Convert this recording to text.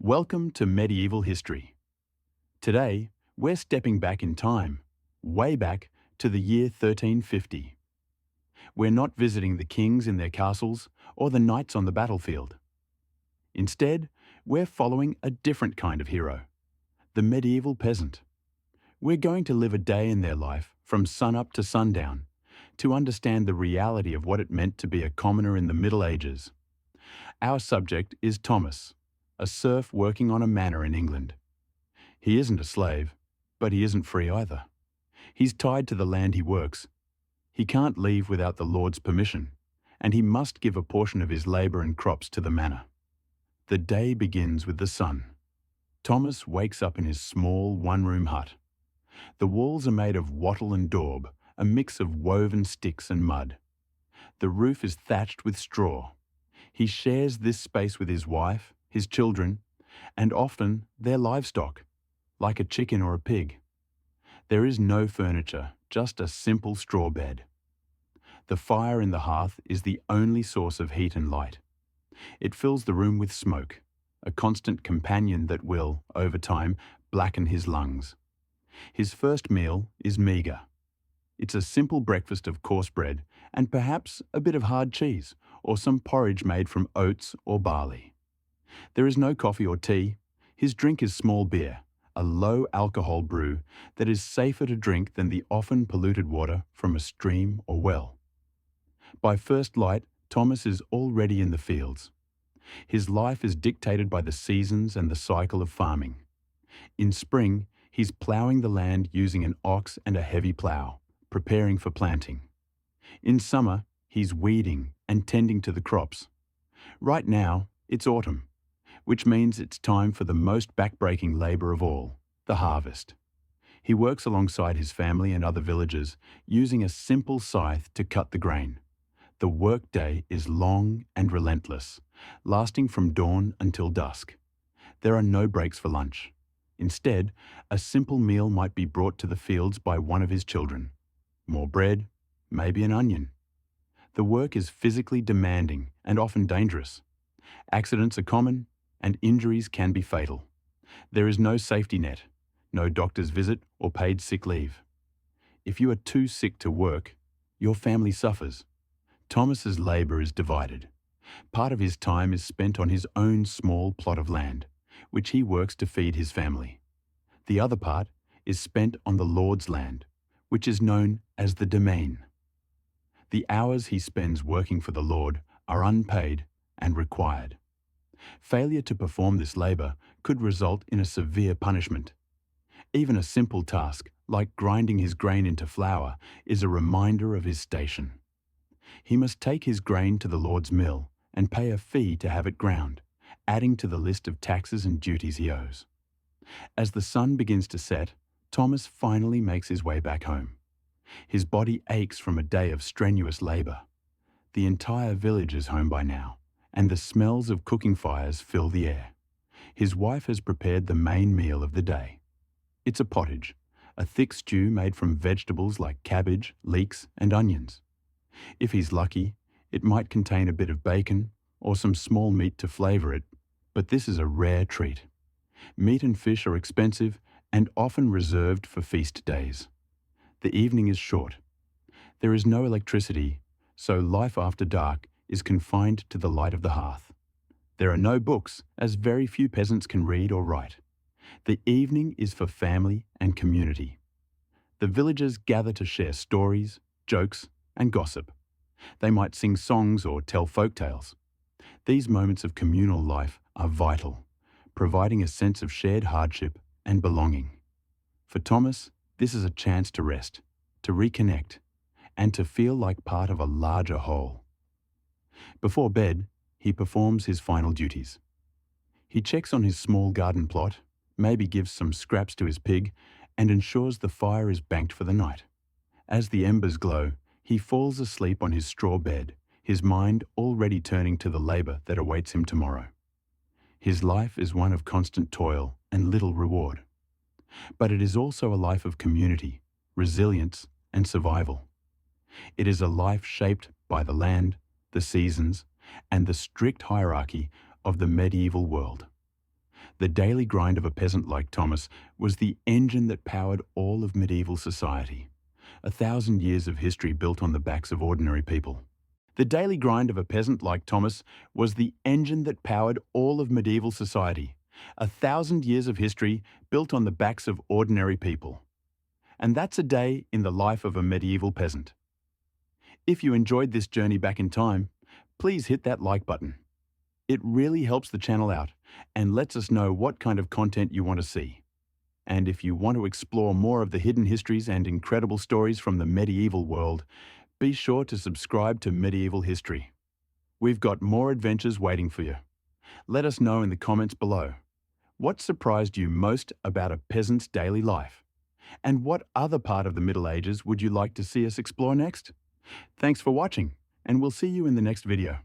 Welcome to medieval history. Today, we're stepping back in time, way back to the year 1350. We're not visiting the kings in their castles or the knights on the battlefield. Instead, we're following a different kind of hero, the medieval peasant. We're going to live a day in their life from sunup to sundown to understand the reality of what it meant to be a commoner in the Middle Ages. Our subject is Thomas, a serf working on a manor in England. He isn't a slave, but he isn't free either. He's tied to the land he works. He can't leave without the Lord's permission, and he must give a portion of his labour and crops to the manor. The day begins with the sun. Thomas wakes up in his small one-room hut. The walls are made of wattle and daub, a mix of woven sticks and mud. The roof is thatched with straw. He shares this space with his wife, his children, and often their livestock, like a chicken or a pig. There is no furniture, just a simple straw bed. The fire in the hearth is the only source of heat and light. It fills the room with smoke, a constant companion that will, over time, blacken his lungs. His first meal is meagre. It's a simple breakfast of coarse bread and perhaps a bit of hard cheese or some porridge made from oats or barley. There is no coffee or tea. His drink is small beer, a low-alcohol brew that is safer to drink than the often polluted water from a stream or well. By first light, Thomas is already in the fields. His life is dictated by the seasons and the cycle of farming. In spring, he's ploughing the land using an ox and a heavy plough, preparing for planting. In summer, he's weeding and tending to the crops. Right now, it's autumn, which means it's time for the most back-breaking labour of all, the harvest. He works alongside his family and other villagers, using a simple scythe to cut the grain. The workday is long and relentless, lasting from dawn until dusk. There are no breaks for lunch. Instead, a simple meal might be brought to the fields by one of his children. More bread, maybe an onion. The work is physically demanding and often dangerous. Accidents are common, and injuries can be fatal. There is no safety net, no doctor's visit or paid sick leave. If you are too sick to work, your family suffers. Thomas's labour is divided. Part of his time is spent on his own small plot of land, which he works to feed his family. The other part is spent on the Lord's land, which is known as the domain. The hours he spends working for the Lord are unpaid and required. Failure to perform this labour could result in a severe punishment. Even a simple task, like grinding his grain into flour, is a reminder of his station. He must take his grain to the Lord's mill and pay a fee to have it ground, adding to the list of taxes and duties he owes. As the sun begins to set, Thomas finally makes his way back home. His body aches from a day of strenuous labour. The entire village is home by now, and the smells of cooking fires fill the air. His wife has prepared the main meal of the day. It's a pottage, a thick stew made from vegetables like cabbage, leeks, and onions. If he's lucky, it might contain a bit of bacon or some small meat to flavour it, but this is a rare treat. Meat and fish are expensive and often reserved for feast days. The evening is short. There is no electricity, so life after dark is confined to the light of the hearth. There are no books, as very few peasants can read or write. The evening is for family and community. The villagers gather to share stories, jokes, and gossip. They might sing songs or tell folk tales. These moments of communal life are vital, providing a sense of shared hardship and belonging. For Thomas, this is a chance to rest, to reconnect, and to feel like part of a larger whole. Before bed, he performs his final duties. He checks on his small garden plot, maybe gives some scraps to his pig, and ensures the fire is banked for the night. As the embers glow, he falls asleep on his straw bed, his mind already turning to the labour that awaits him tomorrow. His life is one of constant toil and little reward. But it is also a life of community, resilience, and survival. It is a life shaped by the land, the seasons, and the strict hierarchy of the medieval world. The daily grind of a peasant like Thomas was the engine that powered all of medieval society. 1,000 years of history built on the backs of ordinary people. The daily grind of a peasant like Thomas was the engine that powered all of medieval society. 1,000 years of history built on the backs of ordinary people. And that's a day in the life of a medieval peasant. If you enjoyed this journey back in time, please hit that like button. It really helps the channel out and lets us know what kind of content you want to see. And if you want to explore more of the hidden histories and incredible stories from the medieval world, be sure to subscribe to Medieval History. We've got more adventures waiting for you. Let us know in the comments below. What surprised you most about a peasant's daily life? And what other part of the Middle Ages would you like to see us explore next? Thanks for watching, and we'll see you in the next video.